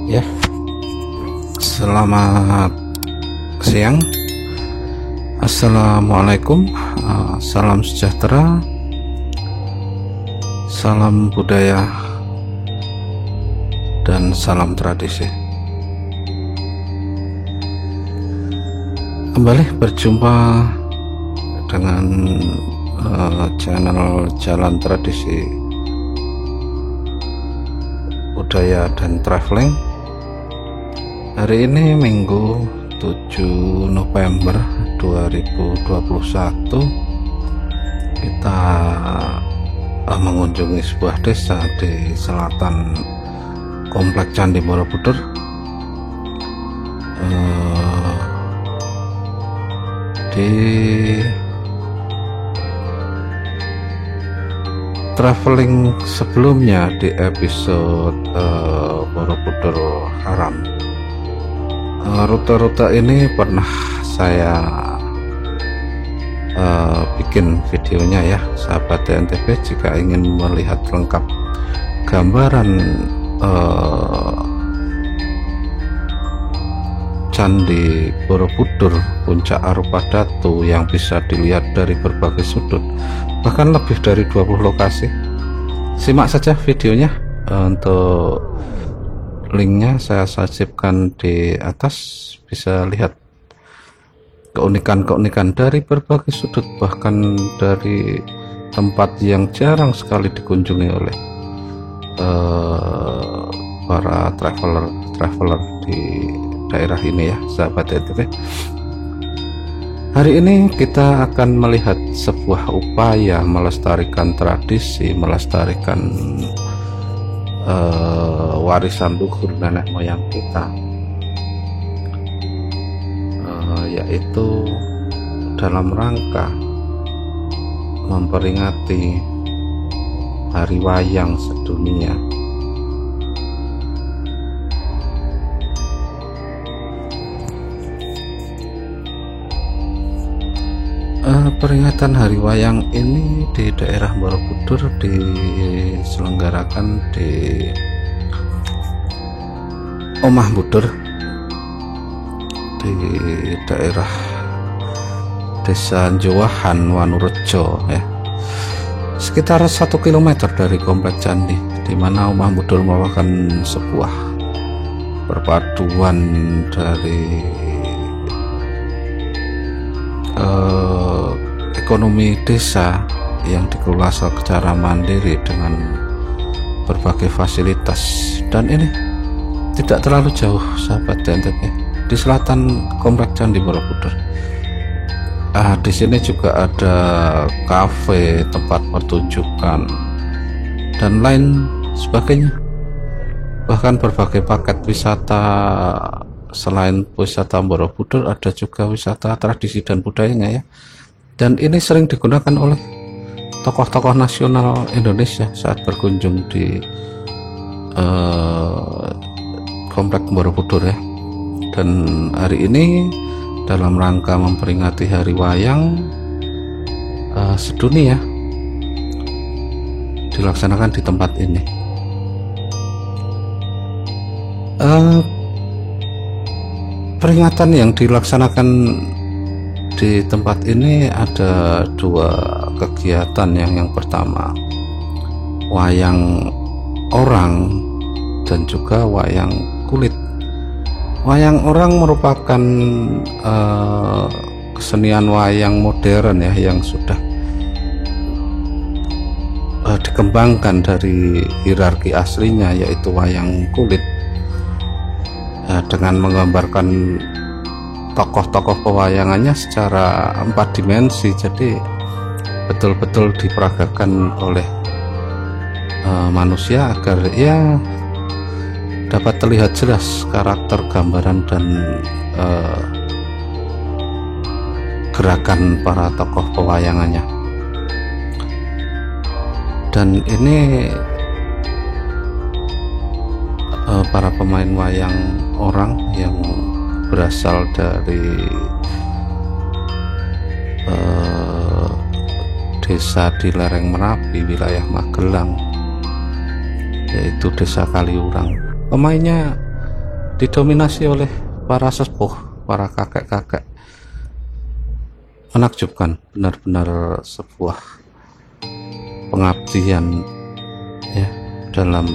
Ya, selamat siang. Assalamualaikum, salam sejahtera, salam budaya, dan salam tradisi. Kembali berjumpa dengan channel Jalan Tradisi Budaya dan Traveling. Hari ini Minggu 7 November 2021, kita mengunjungi sebuah desa di selatan Komplek Candi Borobudur. Di traveling sebelumnya, di episode Borobudur Haram, rute-rute ini pernah saya bikin videonya ya, sahabat TNTB. Jika ingin melihat lengkap gambaran Candi Borobudur, puncak arupa datu yang bisa dilihat dari berbagai sudut, bahkan lebih dari 20 lokasi, simak saja videonya. Untuk linknya saya sisipkan di atas, bisa lihat keunikan-keunikan dari berbagai sudut, bahkan dari tempat yang jarang sekali dikunjungi oleh para traveler di daerah ini ya, sahabat ETV. Hari ini kita akan melihat sebuah upaya melestarikan tradisi, melestarikan warisan luhur nenek moyang kita, yaitu dalam rangka memperingati Hari Wayang Sedunia. Peringatan Hari Wayang ini di daerah Borobudur diselenggarakan di Omah Budur di daerah Desa Jowahan, Wanurejo ya, sekitar 1 km dari Komplek Candi, di mana Omah Budur merupakan sebuah perpaduan dari ekonomi desa yang dikelola secara mandiri dengan berbagai fasilitas. Dan ini tidak terlalu jauh, sahabat TNTP, di selatan Komplek Candi Borobudur. Di sini juga ada kafe, tempat pertunjukan, dan lain sebagainya. Bahkan berbagai paket wisata. Selain wisata Borobudur, ada juga wisata tradisi dan budayanya ya. Dan ini sering digunakan oleh tokoh-tokoh nasional Indonesia saat berkunjung di Komplek Borobudur ya. Dan hari ini dalam rangka memperingati Hari Wayang Sedunia dilaksanakan di tempat ini. Peringatan yang dilaksanakan di tempat ini ada dua kegiatan. Yang pertama, wayang orang dan juga wayang kulit. Wayang orang merupakan kesenian wayang modern ya, yang sudah dikembangkan dari hierarki aslinya, yaitu wayang kulit, dengan menggambarkan tokoh-tokoh pewayangannya secara 4 dimensi. Jadi betul-betul diperagakan oleh manusia agar ya dapat terlihat jelas karakter, gambaran, dan gerakan para tokoh pewayangannya. Dan ini para pemain wayang orang yang berasal dari desa di lereng Merapi, wilayah Magelang, yaitu Desa Kaliurang. Pemainnya didominasi oleh para sepuh, para kakek-kakek. Menakjubkan, benar-benar sebuah pengabdian ya, dalam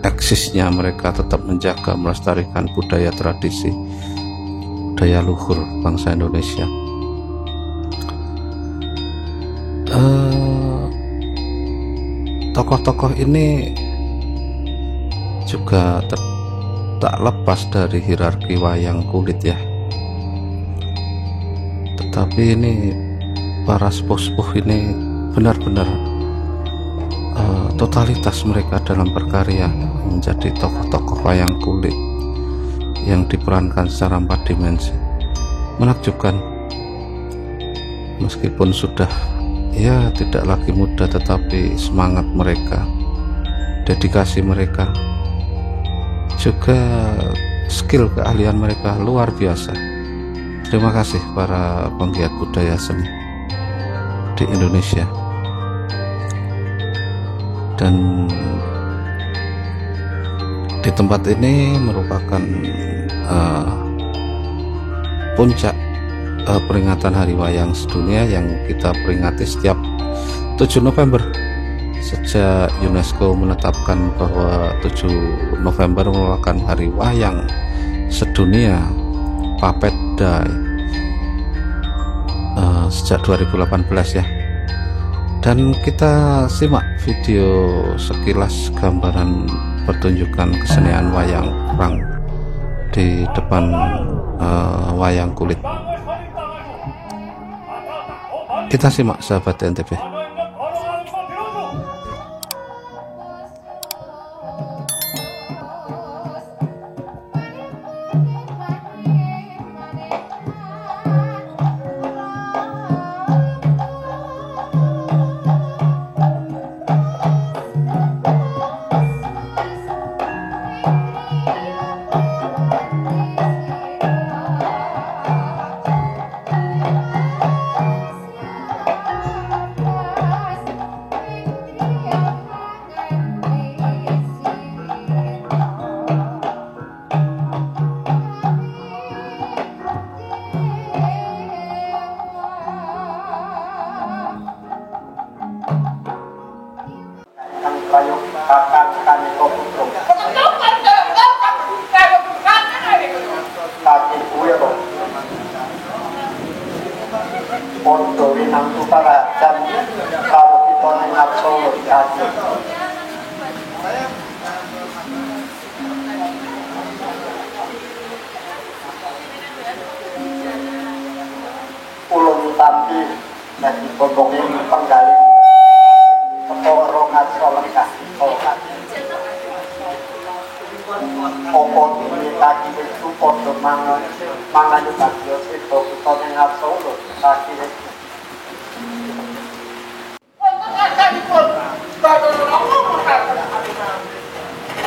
eksisnya mereka tetap menjaga melestarikan budaya tradisi, budaya luhur bangsa Indonesia. Tokoh-tokoh ini juga tak lepas dari hierarki wayang kulit ya, tetapi ini para sepuh-sepuh ini benar-benar totalitas mereka dalam berkarya menjadi tokoh-tokoh wayang kulit yang diperankan secara 4 dimensi. Menakjubkan, meskipun sudah ya tidak lagi muda, tetapi semangat mereka, dedikasi mereka, juga skill keahlian mereka luar biasa. Terima kasih para penggiat budaya seni di Indonesia. Dan di tempat ini merupakan puncak peringatan Hari Wayang Sedunia yang kita peringati setiap 7 November. Sejak UNESCO menetapkan bahwa 7 November merupakan Hari Wayang Sedunia, Puppet Day, sejak 2018 ya. Dan kita simak video sekilas gambaran pertunjukan kesenian wayang perang di depan wayang kulit. Kita simak sahabat NTB. Ulung tampi dari bobongin penggali peporongan solekah solekah popon ini kaki itu podo mangan mangan juga biosip bobuton yang solo kaki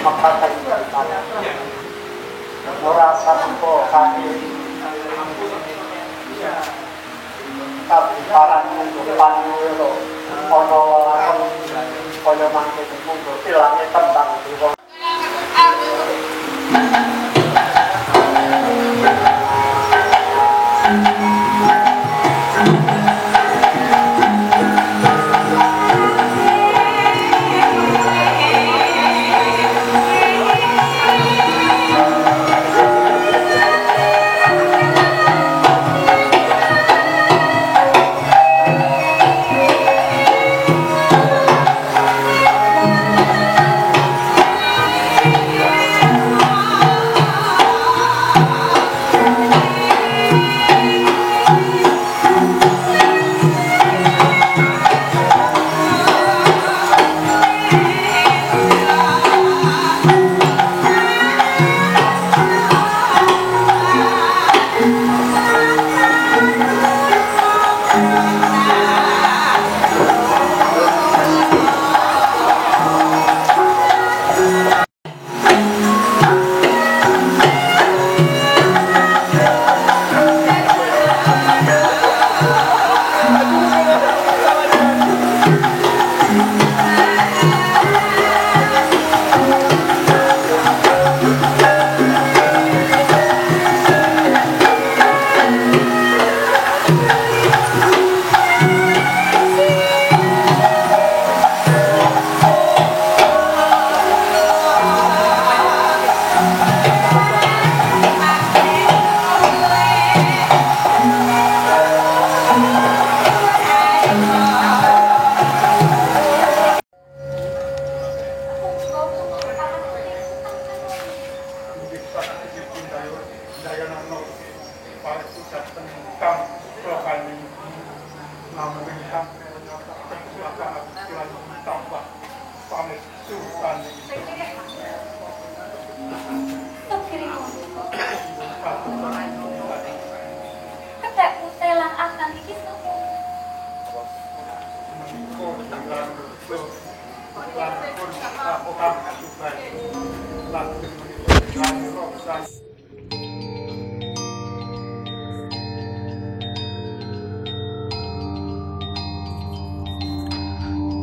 maka tadi merasa kok kaki tapi parang depan itu ono ono mangke mundur hilangnya tembang di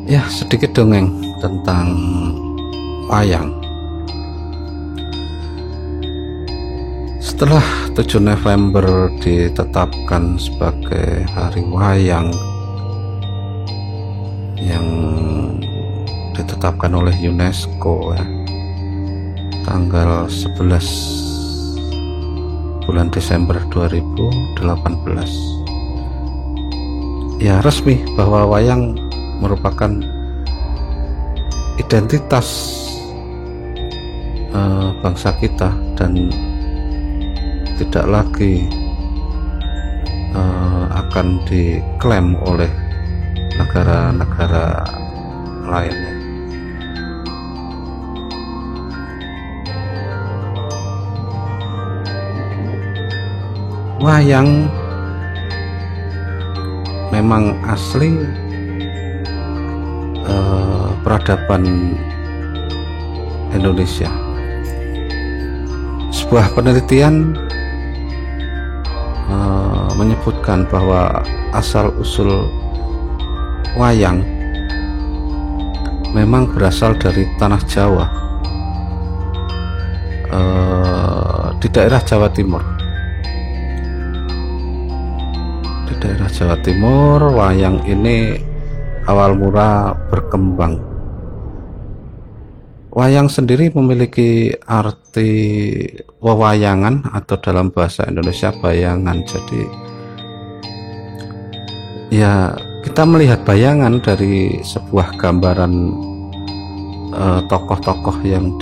Ya, sedikit dongeng tentang wayang. Setelah 7 November ditetapkan sebagai hari wayang yang ditetapkan oleh UNESCO ya, tanggal 11 bulan Desember 2018, ya resmi bahwa wayang merupakan identitas bangsa kita dan tidak lagi akan diklaim oleh negara-negara lainnya. Wayang memang asli peradaban Indonesia. Sebuah penelitian menyebutkan bahwa asal-usul wayang memang berasal dari tanah Jawa, di daerah Jawa Timur. Di daerah Jawa Timur, wayang ini awal mula berkembang. Wayang sendiri memiliki arti wewayangan atau dalam bahasa Indonesia bayangan. Jadi ya, kita melihat bayangan dari sebuah gambaran tokoh-tokoh yang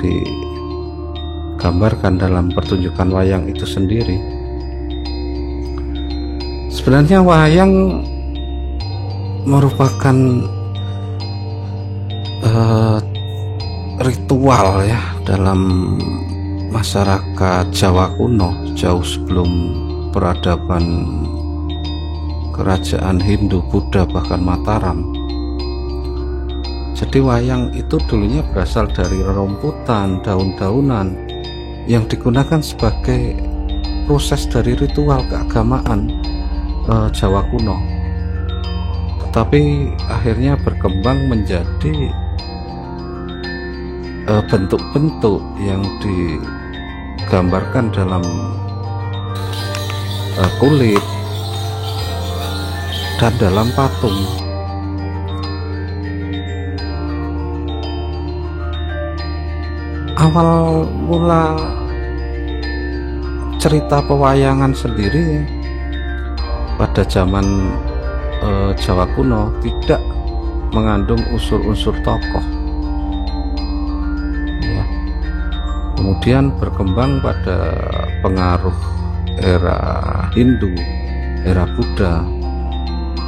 digambarkan dalam pertunjukan wayang itu sendiri. Sebenarnya wayang merupakan ritual ya dalam masyarakat Jawa kuno, jauh sebelum peradaban kerajaan Hindu, Buddha, bahkan Mataram. Jadi wayang itu dulunya berasal dari rerumputan, daun-daunan yang digunakan sebagai proses dari ritual keagamaan Jawa kuno. Tetapi akhirnya berkembang menjadi bentuk-bentuk yang digambarkan dalam kulit dan dalam patung. Awal mula cerita pewayangan sendiri pada zaman Jawa kuno tidak mengandung unsur-unsur tokoh. Ya. Kemudian berkembang pada pengaruh era Hindu, era Buddha.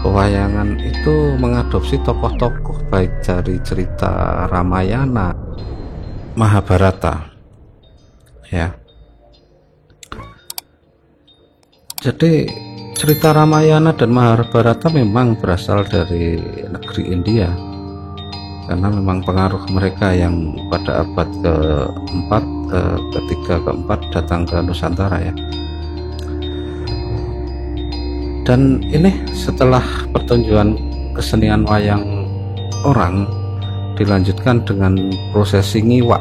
Pewayangan itu mengadopsi tokoh-tokoh baik dari cerita Ramayana, Mahabharata. Ya. Jadi cerita Ramayana dan Mahabharata memang berasal dari negeri India, karena memang pengaruh mereka yang pada abad ke-4, ketiga, keempat datang ke Nusantara ya. Dan ini setelah pertunjukan kesenian wayang orang dilanjutkan dengan prosesi ngiwak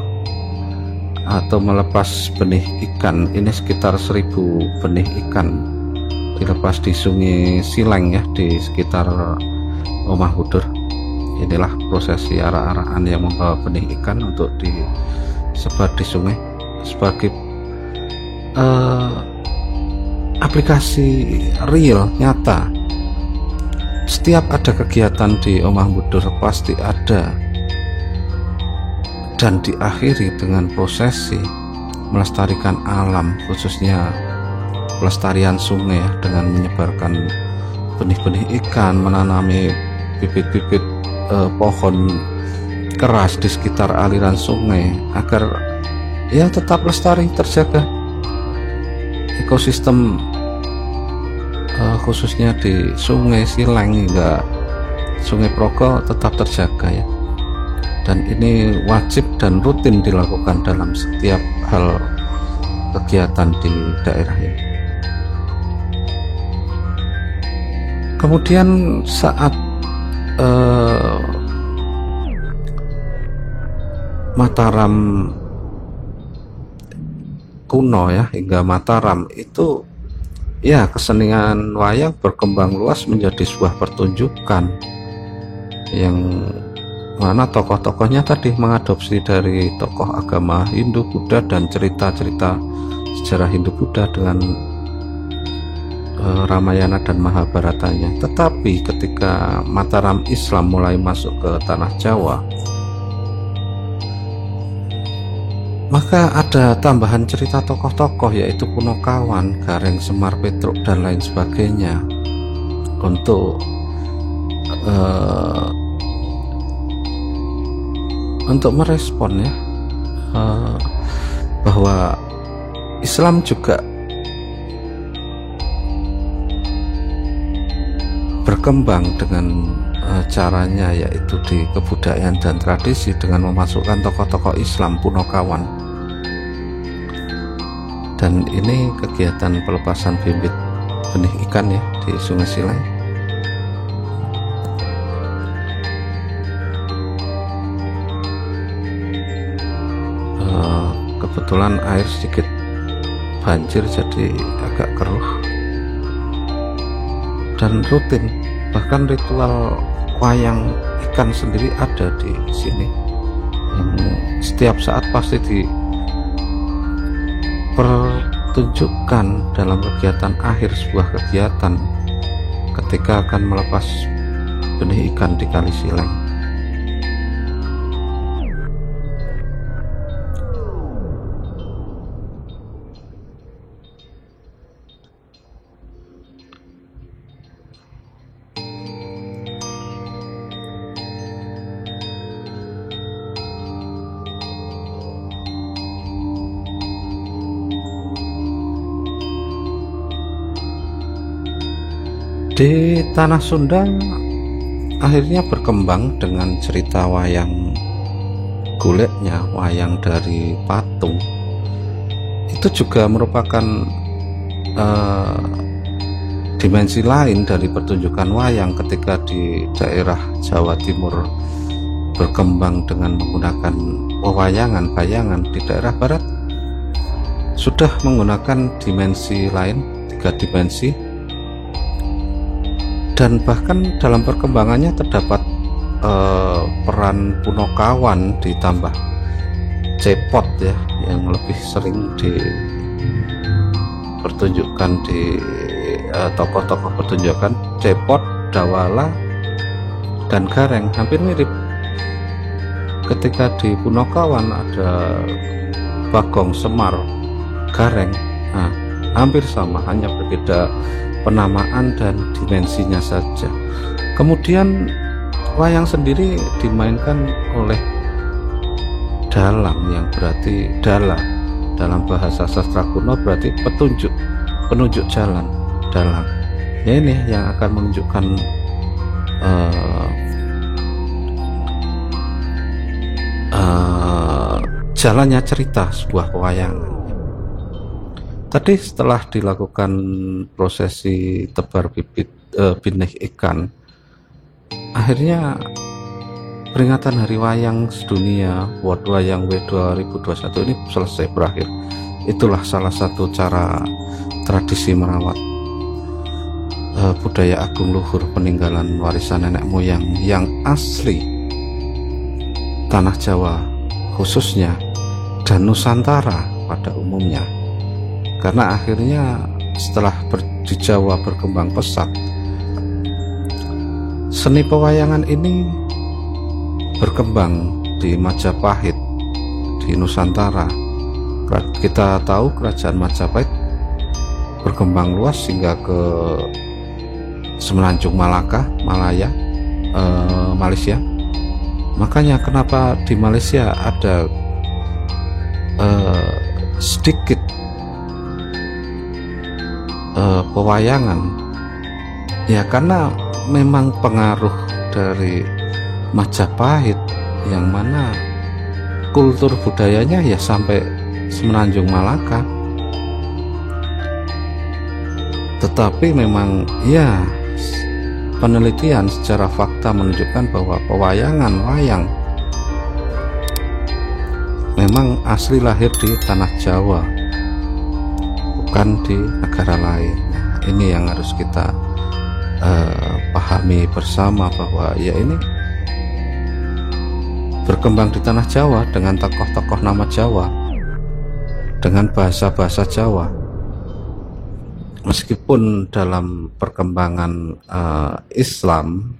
atau melepas benih ikan. Ini sekitar 1000 benih ikan dilepas di Sungai Sileng ya, di sekitar Omah Budur. Inilah prosesi arak-arakan yang membawa benih ikan untuk disebar di sungai sebagai aplikasi real, nyata. Setiap ada kegiatan di Omah Budur pasti ada dan diakhiri dengan prosesi melestarikan alam, khususnya pelestarian sungai ya, dengan menyebarkan benih-benih ikan, menanami bibit-bibit pohon keras di sekitar aliran sungai agar ya tetap lestari, terjaga ekosistem khususnya di Sungai Sileng hingga Sungai Progo tetap terjaga ya. Dan ini wajib dan rutin dilakukan dalam setiap hal kegiatan di daerah ini. Kemudian saat Mataram kuno ya, hingga Mataram itu ya, kesenian wayang berkembang luas menjadi sebuah pertunjukan yang mana tokoh-tokohnya tadi mengadopsi dari tokoh agama Hindu, Buddha, dan cerita-cerita sejarah Hindu Buddha dengan Ramayana dan Mahabharatanya. Tetapi ketika Mataram Islam mulai masuk ke tanah Jawa, maka ada tambahan cerita tokoh-tokoh, yaitu Punokawan, Gareng, Semar Petruk, dan lain sebagainya, untuk merespon ya, bahwa Islam juga berkembang dengan caranya, yaitu di kebudayaan dan tradisi dengan memasukkan tokoh-tokoh Islam Punokawan. Dan ini kegiatan pelepasan bibit benih ikan ya di Sungai Sileng. Kebetulan air sedikit banjir jadi agak keruh dan rutin. Bahkan ritual wayang ikan sendiri ada di sini, yang setiap saat pasti dipertunjukkan dalam kegiatan akhir sebuah kegiatan ketika akan melepas benih ikan di Kali Sileng. Di tanah Sunda akhirnya berkembang dengan cerita wayang goleknya, wayang dari patung. Itu juga merupakan dimensi lain dari pertunjukan wayang ketika di daerah Jawa Timur berkembang dengan menggunakan pewayangan, bayangan. Di daerah Barat sudah menggunakan dimensi lain, 3 dimensi. Dan bahkan dalam perkembangannya terdapat peran Punokawan ditambah cepot ya, yang lebih sering dipertunjukkan di tokoh-tokoh pertunjukan. Cepot, Dawala, dan Gareng hampir mirip. Ketika di Punokawan ada Bagong, Semar, Gareng, nah, hampir sama, hanya berbeda penamaan dan dimensinya saja. Kemudian wayang sendiri dimainkan oleh dalang, yang berarti dala dalam bahasa sastra kuno berarti penunjuk jalan, dalang. Ya, ini yang akan menunjukkan jalannya cerita sebuah pewayangan. Tadi setelah dilakukan prosesi tebar bibit benih ikan, akhirnya peringatan Hari Wayang Sedunia World Wayang Week 2021 ini selesai, berakhir. Itulah salah satu cara tradisi merawat budaya agung luhur peninggalan warisan nenek moyang yang asli tanah Jawa khususnya dan Nusantara pada umumnya. Karena akhirnya setelah di Jawa berkembang pesat, seni pewayangan ini berkembang di Majapahit, di Nusantara, Kita tahu kerajaan Majapahit berkembang luas hingga ke Semenanjung Malaka, Malaya, Malaysia. Makanya kenapa di Malaysia ada sedikit pewayangan, ya karena memang pengaruh dari Majapahit yang mana kultur budayanya ya sampai Semenanjung Malaka. Tetapi memang ya penelitian secara fakta menunjukkan bahwa pewayangan wayang memang asli lahir di tanah Jawa, bukan di negara lain. Nah, ini yang harus kita pahami bersama, bahwa ya ini berkembang di tanah Jawa dengan tokoh-tokoh nama Jawa, dengan bahasa-bahasa Jawa. Meskipun dalam perkembangan Islam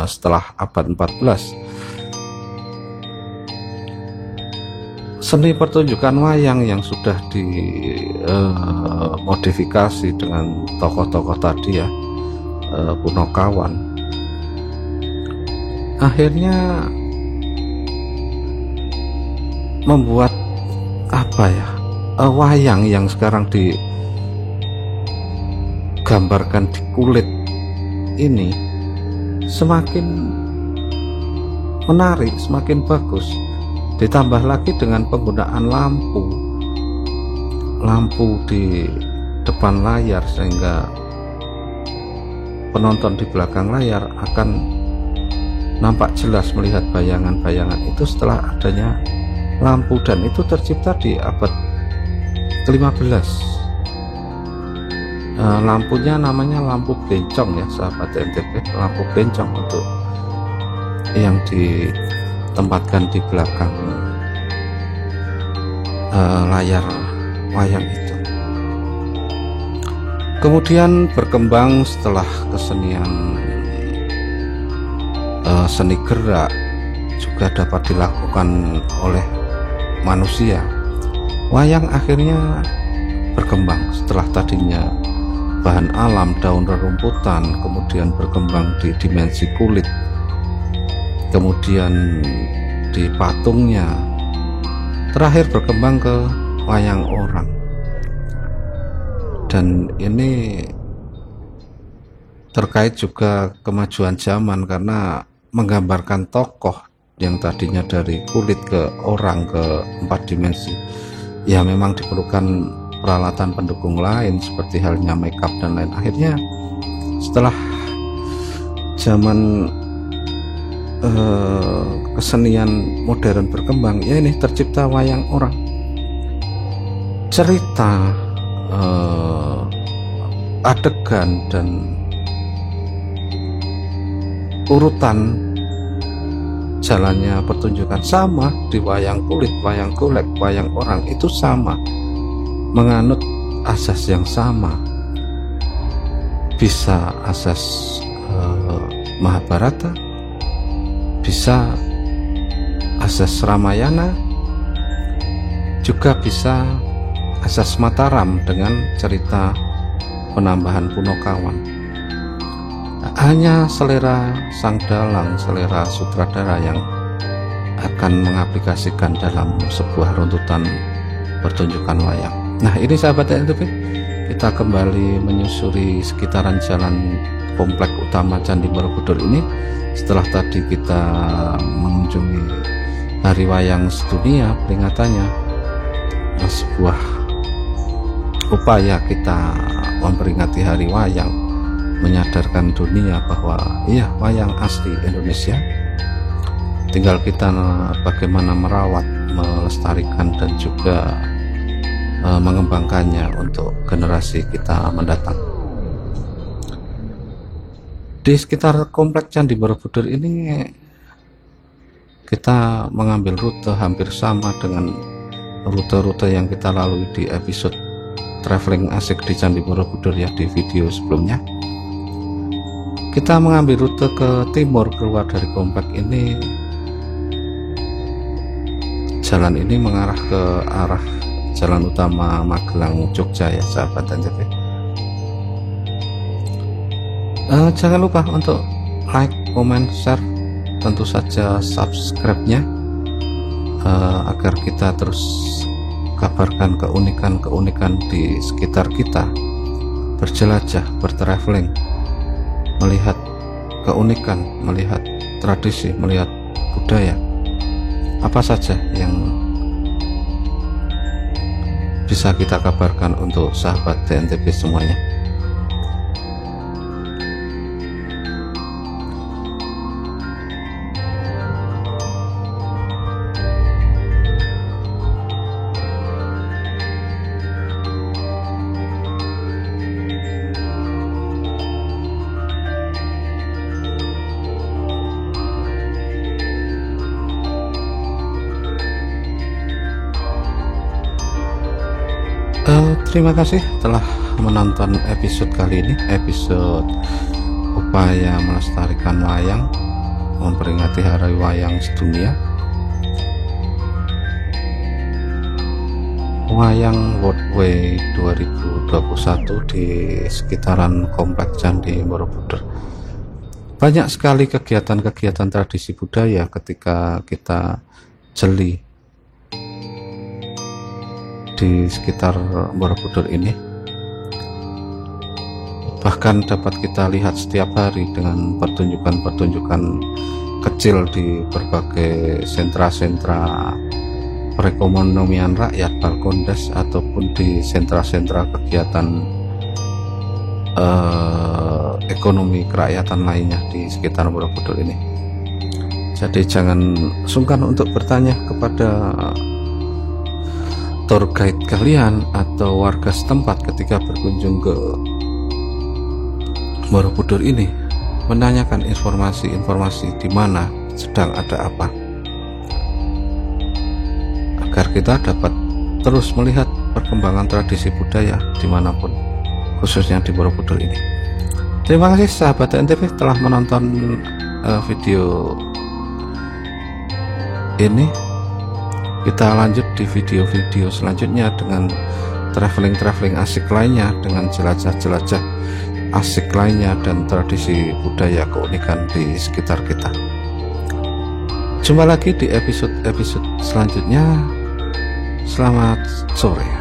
setelah abad 14, seni pertunjukan wayang yang sudah dimodifikasi dengan tokoh-tokoh tadi ya, Punokawan, akhirnya membuat wayang yang sekarang digambarkan di kulit ini semakin menarik, semakin bagus. Ditambah lagi dengan penggunaan lampu di depan layar, sehingga penonton di belakang layar akan nampak jelas melihat bayangan-bayangan itu setelah adanya lampu, dan itu tercipta di abad ke-15. Lampunya namanya lampu blencong ya sahabat NTP, lampu blencong untuk yang ditempatkan di belakang layar wayang itu. Kemudian berkembang setelah kesenian seni gerak juga dapat dilakukan oleh manusia. Wayang akhirnya berkembang setelah tadinya bahan alam, daun rerumputan, kemudian berkembang di dimensi kulit, kemudian di patungnya, terakhir berkembang ke wayang orang. Dan ini terkait juga kemajuan zaman, karena menggambarkan tokoh yang tadinya dari kulit ke orang, ke 4 dimensi, ya memang diperlukan peralatan pendukung lain seperti halnya makeup dan lain. Akhirnya setelah zaman kesenian modern berkembang, ya ini tercipta wayang orang. Cerita, adegan, dan urutan jalannya pertunjukan sama di wayang kulit, wayang golek, wayang orang itu sama, menganut asas yang sama. Bisa asas Mahabharata, bisa asas Ramayana, juga bisa asas Mataram dengan cerita penambahan Punokawan. Hanya selera sang dalang, selera sutradara yang akan mengaplikasikan dalam sebuah runtutan pertunjukan wayang. Nah, ini sahabat NTP, kita kembali menyusuri sekitaran jalan komplek utama Candi Borobudur ini. Setelah tadi kita mengunjungi Hari Wayang Sedunia, peringatannya sebuah upaya kita memperingati Hari Wayang, menyadarkan dunia bahwa iya, wayang asli Indonesia. Tinggal kita bagaimana merawat, melestarikan, dan juga mengembangkannya untuk generasi kita mendatang. Di sekitar komplek Candi Borobudur ini kita mengambil rute hampir sama dengan rute-rute yang kita lalui di episode traveling asik di Candi Borobudur ya, di video sebelumnya. Kita mengambil rute ke timur keluar dari komplek ini. Jalan ini mengarah ke arah Jalan Utama Magelang Jogja ya sahabat NTB. Jangan lupa untuk like, comment, share, tentu saja subscribe-nya agar kita terus kabarkan keunikan-keunikan di sekitar kita, berjelajah, bertraveling, melihat keunikan, melihat tradisi, melihat budaya apa saja yang bisa kita kabarkan untuk sahabat DNTB semuanya. Terima kasih telah menonton episode kali ini, episode upaya melestarikan wayang, memperingati Hari Wayang Sedunia. Wayang World Way 2021 di sekitaran Komplek Candi Borobudur. Banyak sekali kegiatan-kegiatan tradisi budaya ketika kita jeli di sekitar Borobudur ini. Bahkan dapat kita lihat setiap hari dengan pertunjukan-pertunjukan kecil di berbagai sentra-sentra perekonomian rakyat, Balkondes, ataupun di sentra-sentra kegiatan ekonomi kerakyatan lainnya di sekitar Borobudur ini. Jadi jangan sungkan untuk bertanya kepada tour guide kalian atau warga setempat ketika berkunjung ke Borobudur ini, menanyakan informasi-informasi di mana sedang ada apa, agar kita dapat terus melihat perkembangan tradisi budaya dimanapun, khususnya di Borobudur ini. Terima kasih sahabat NTB telah menonton video ini. Kita lanjut di video-video selanjutnya dengan traveling-traveling asik lainnya, dengan jelajah-jelajah asik lainnya dan tradisi budaya keunikan di sekitar kita. Jumpa lagi di episode-episode selanjutnya. Selamat sore.